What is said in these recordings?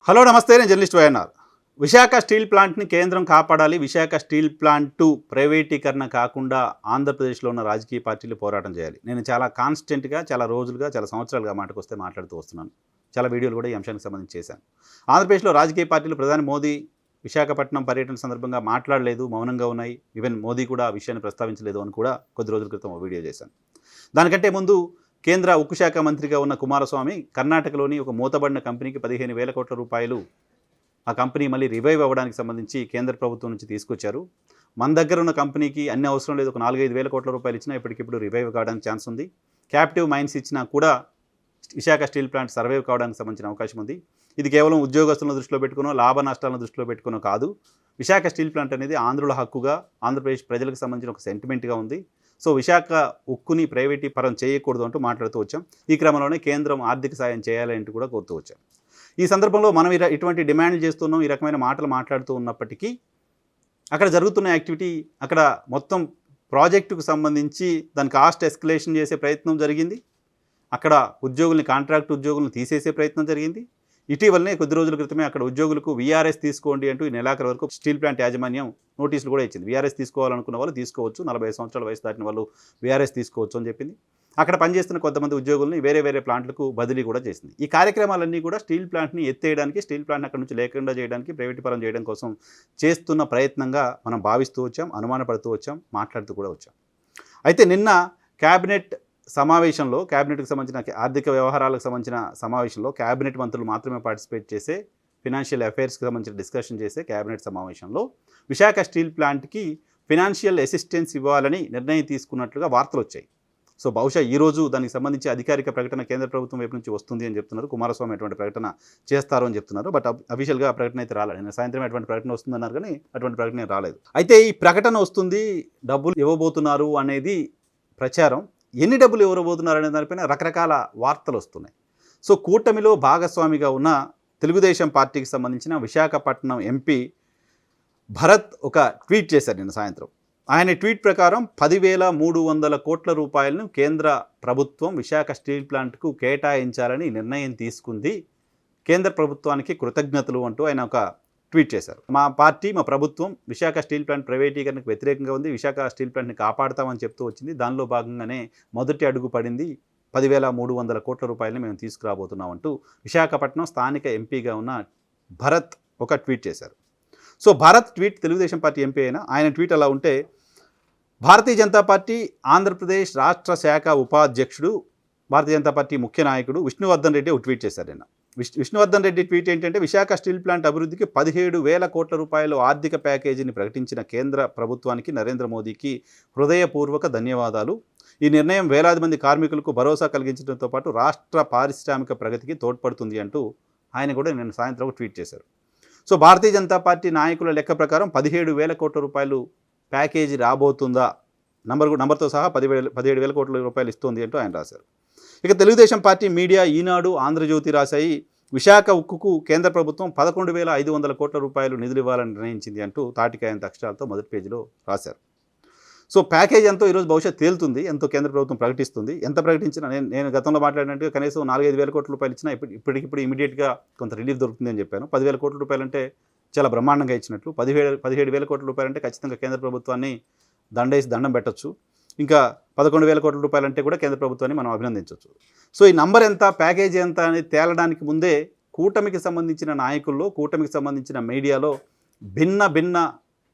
Hello నమస్తే, నేను journalist YNR. Visakha steel ప్లాంట్ని కేంద్రం కాపాడాలి, విశాఖ స్టీల్ ప్లాంటు ప్రైవేటీకరణ కాకుండా ఆంధ్రప్రదేశ్లో ఉన్న రాజకీయ పార్టీలు పోరాటం చేయాలి. నేను చాలా కాన్స్టెంట్గా, చాలా రోజులుగా, చాలా సంవత్సరాలుగా మాటకొస్తే మాట్లాడుతూ వస్తున్నాను. చాలా వీడియోలు కూడా ఈ అంశానికి సంబంధించి చేశాను. ఆంధ్రప్రదేశ్లో రాజకీయ పార్టీలు ప్రధాని మోదీ విశాఖపట్నం పర్యటన సందర్భంగా మాట్లాడలేదు, మౌనంగా ఉన్నాయి. ఈవెన్ మోదీ కూడా ఆ విషయాన్ని ప్రస్తావించలేదు అని కూడా కొద్ది రోజుల క్రితం వీడియో చేశాను. దానికంటే ముందు కేంద్ర ఉక్కు శాఖ మంత్రిగా ఉన్న కుమారస్వామి కర్ణాటకలోని ఒక మూతబడిన కంపెనీకి 15,000 కోట్ల రూపాయలు ఆ కంపెనీ మళ్ళీ రివైవ్ అవ్వడానికి సంబంధించి కేంద్ర ప్రభుత్వం నుంచి తీసుకొచ్చారు. మన దగ్గర ఉన్న కంపెనీకి అన్ని అవసరం లేదు, ఒక 4-5 వేల కోట్ల రూపాయలు ఇచ్చినా ఇప్పటికిప్పుడు రివైవ్ కావడానికి ఛాన్స్ ఉంది. క్యాప్టివ్ మైన్స్ ఇచ్చినా కూడా విశాఖ స్టీల్ ప్లాంట్ సర్వైవ్ కావడానికి సంబంధించిన అవకాశం ఉంది. ఇది కేవలం ఉద్యోగస్తులను దృష్టిలో పెట్టుకునో, లాభ నష్టాలను దృష్టిలో పెట్టుకునో కాదు. విశాఖ స్టీల్ ప్లాంట్ అనేది ఆంధ్రుల హక్కుగా, ఆంధ్రప్రదేశ్ ప్రజలకు సంబంధించిన ఒక సెంటిమెంట్గా ఉంది. సో విశాఖ ఉక్కుని ప్రైవేటీకరణ చేయకూడదు అంటూ మాట్లాడుతూ వచ్చాం. ఈ క్రమంలోనే కేంద్రం ఆర్థిక సాయం చేయాలంటూ కూడా కోరుతూ వచ్చాం. ఈ సందర్భంలో మనం ఇటువంటి డిమాండ్లు చేస్తున్నాం, ఈ రకమైన మాటలు మాట్లాడుతూ ఉన్నప్పటికీ అక్కడ జరుగుతున్న యాక్టివిటీ, అక్కడ మొత్తం ప్రాజెక్టుకు సంబంధించి దాని కాస్ట్ ఎస్కలేషన్ చేసే ప్రయత్నం జరిగింది. అక్కడ ఉద్యోగుల్ని, కాంట్రాక్ట్ ఉద్యోగులను తీసేసే ప్రయత్నం జరిగింది. ఇటీవలనే కొద్ది రోజుల క్రితమే అక్కడ ఉద్యోగులకు వీఆర్ఎస్ తీసుకోండి అంటూ ఈ నెలాఖరు వరకు స్టీల్ ప్లాంట్ యాజమాన్యం నోటీసులు కూడా ఇచ్చింది. వీఆర్ఎస్ తీసుకోవాలనుకున్న వాళ్ళు తీసుకోవచ్చు, 45 సంవత్సరాల వయసు దాటిన వాళ్ళు వీఆర్ఎస్ తీసుకోవచ్చు అని చెప్పింది. అక్కడ పనిచేస్తున్న కొంతమంది ఉద్యోగుల్ని వేరే ప్లాంట్లకు బదిలీ కూడా చేసింది. ఈ కార్యక్రమాలన్నీ కూడా స్టీల్ ప్లాంట్ని ఎత్తేయడానికి, స్టీల్ ప్లాంట్ని అక్కడ నుంచి లేకుండా చేయడానికి, ప్రైవేటీకరణ చేయడం కోసం చేస్తున్న ప్రయత్నంగా మనం భావిస్తూ వచ్చాం, అనుమానపడుతూ వచ్చాం, మాట్లాడుతూ కూడా వచ్చాం. అయితే నిన్న క్యాబినెట్ సమావేశంలో, క్యాబినెట్కి సంబంధించిన ఆర్థిక వ్యవహారాలకు సంబంధించిన సమావేశంలో క్యాబినెట్ మంత్రులు మాత్రమే పార్టిసిపేట్ చేసే, ఫినాన్షియల్ అఫైర్స్కి సంబంధించిన డిస్కషన్ చేసే క్యాబినెట్ సమావేశంలో విశాఖ స్టీల్ ప్లాంట్కి ఫినాన్షియల్ అసిస్టెన్స్ ఇవ్వాలని నిర్ణయం తీసుకున్నట్లుగా వార్తలు వచ్చాయి. సో బహుశా ఈరోజు దానికి సంబంధించి అధికారిక ప్రకటన కేంద్ర ప్రభుత్వం వైపు నుంచి వస్తుంది అని చెప్తున్నారు. కుమారస్వామి అటువంటి ప్రకటన చేస్తారు అని చెప్తున్నారు. బట్ అఫీషియల్గా ఆ ప్రకటన అయితే రాలేదు. నేను సాయంత్రం అటువంటి ప్రకటన వస్తుందన్నారు, కానీ అటువంటి ప్రకటన రాలేదు. అయితే ఈ ప్రకటన వస్తుంది, డబ్బులు ఇవ్వబోతున్నారు అనేది ప్రచారం. ఎన్ని డబ్బులు ఇవ్వబోతున్నారు అనే దానిపైన రకరకాల వార్తలు వస్తున్నాయి. సో కూటమిలో భాగస్వామిగా ఉన్న తెలుగుదేశం పార్టీకి సంబంధించిన విశాఖపట్నం ఎంపీ భరత్ ఒక ట్వీట్ చేశారు నిన్న సాయంత్రం. ఆయన ట్వీట్ ప్రకారం 10,300 కోట్ల రూపాయలను కేంద్ర ప్రభుత్వం విశాఖ స్టీల్ ప్లాంట్కు కేటాయించాలని నిర్ణయం తీసుకుంది, కేంద్ర ప్రభుత్వానికి కృతజ్ఞతలు అంటూ ఆయన ఒక ట్వీట్ చేశారు. మా పార్టీ, మా ప్రభుత్వం విశాఖ స్టీల్ ప్లాంట్ ప్రైవేటీకరణకు వ్యతిరేకంగా ఉంది, విశాఖ స్టీల్ ప్లాంట్ని కాపాడతామని చెప్తూ వచ్చింది. దానిలో భాగంగానే మొదటి అడుగు పడింది, 10,300 కోట్ల రూపాయలని మేము తీసుకురాబోతున్నాం అంటూ విశాఖపట్నం స్థానిక ఎంపీగా ఉన్న భరత్ ఒక ట్వీట్ చేశారు. So Bharat tweet Telugu Desam party MP అయినా ఆయన ట్వీట్ అలా ఉంటే, భారతీయ జనతా పార్టీ ఆంధ్రప్రదేశ్ రాష్ట్ర శాఖ ఉపాధ్యక్షుడు, భారతీయ జనతా పార్టీ ముఖ్య నాయకుడు విష్ణువర్ధన్ రెడ్డి ఒక ట్వీట్ చేశారు నిన్న. విష్ణువర్ధన్ రెడ్డి ట్వీట్ ఏంటంటే, విశాఖ స్టీల్ ప్లాంట్ అభివృద్ధికి 17,000 కోట్ల రూపాయల ఆర్థిక ప్యాకేజీని ప్రకటించిన కేంద్ర ప్రభుత్వానికి నరేంద్ర మోదీకి హృదయపూర్వక ధన్యవాదాలు. ఈ నిర్ణయం వేలాది మంది కార్మికులకు భరోసా కలిగించడంతో పాటు రాష్ట్ర పారిశ్రామిక ప్రగతికి తోడ్పడుతుంది అంటూ ఆయన కూడా నిన్న సాయంత్రం ఒక ట్వీట్ చేశారు. సో భారతీయ జనతా పార్టీ నాయకుల లెక్క ప్రకారం 17,000 కోట్ల రూపాయలు ప్యాకేజీ రాబోతుందా, నంబర్తో సహా 17,000 కోట్ల రూపాయలు ఇస్తుంది అంటూ ఆయన రాశారు. ఇక తెలుగుదేశం పార్టీ మీడియా ఈనాడు, ఆంధ్రజ్యోతి రాశాయి, విశాఖ ఉక్కుకు కేంద్ర ప్రభుత్వం 11,500 కోట్ల రూపాయలు నిధులు ఇవ్వాలని నిర్ణయించింది అంటూ తాటికాయంత అక్షరాలతో మొదటి పేజీలో రాశారు. సో ప్యాకేజ్ ఎంతో ఈరోజు భవిష్యత్తు తేలుతుంది, ఎంతో కేంద్ర ప్రభుత్వం ప్రకటిస్తుంది. ఎంత ప్రకటించినా, నేను గతంలో మాట్లాడినట్టుగా కనీసం 4-5 వేల కోట్ల రూపాయలు ఇచ్చినా ఇప్పటికిప్పుడు ఇమీడియట్గా కొంత రిలీఫ్ దొరుకుతుంది అని చెప్పాను. 10,000 కోట్ల రూపాయలు అంటే చాలా బ్రహ్మాండంగా ఇచ్చినట్లు. 17,000 కోట్ల రూపాయలు అంటే ఖచ్చితంగా కేంద్ర ప్రభుత్వాన్ని దండం పెట్టచ్చు. ఇంకా 11,000 కోట్ల రూపాయలు అంటే కూడా కేంద్ర ప్రభుత్వాన్ని మనం అభినందించవచ్చు. సో ఈ నంబర్ ఎంత, ప్యాకేజీ ఎంత అనేది తేలడానికి ముందే కూటమికి సంబంధించిన నాయకుల్లో, కూటమికి సంబంధించిన మీడియాలో భిన్న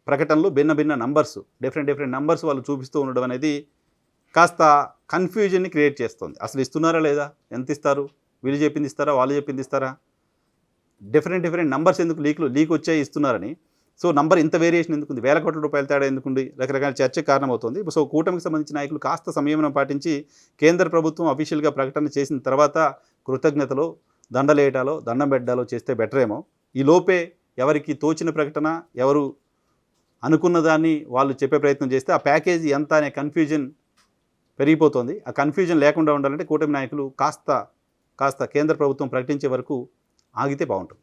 ప్రకటనలు, భిన్న నంబర్స్, డిఫరెంట్ నంబర్స్ వాళ్ళు చూపిస్తూ ఉండడం అనేది కాస్త కన్ఫ్యూజన్ని క్రియేట్ చేస్తుంది. అసలు ఇస్తున్నారా లేదా, ఎంత ఇస్తారు, వీళ్ళు చెప్పింది ఇస్తారా, వాళ్ళు చెప్పింది ఇస్తారా, డిఫరెంట్ నంబర్స్ ఎందుకు లీక్ వచ్చాయి ఇస్తున్నారని. సో నంబర్ ఇంత వేరియేషన్ ఎందుకుంది, 1,000 కోట్ల రూపాయల తేడా ఎందుకుంది, రకరకాల చర్చకు కారణమవుతుంది. సో కూటమికి సంబంధించిన నాయకులు కాస్త సంయమనం పాటించి కేంద్ర ప్రభుత్వం అఫీషియల్గా ప్రకటన చేసిన తర్వాత కృతజ్ఞతలో, దండలేయటాలో, దండం పెట్టాలో చేస్తే బెటర్ ఏమో. ఈ లోపే ఎవరికి తోచిన ప్రకటన, ఎవరు అనుకున్న దాన్ని వాళ్ళు చెప్పే ప్రయత్నం చేస్తే ఆ ప్యాకేజీ ఎంత అనే కన్ఫ్యూజన్ పెరిగిపోతుంది. ఆ కన్ఫ్యూజన్ లేకుండా ఉండాలంటే కూటమి నాయకులు కాస్త కేంద్ర ప్రభుత్వం ప్రకటించే వరకు ఆగితే బాగుంటుంది.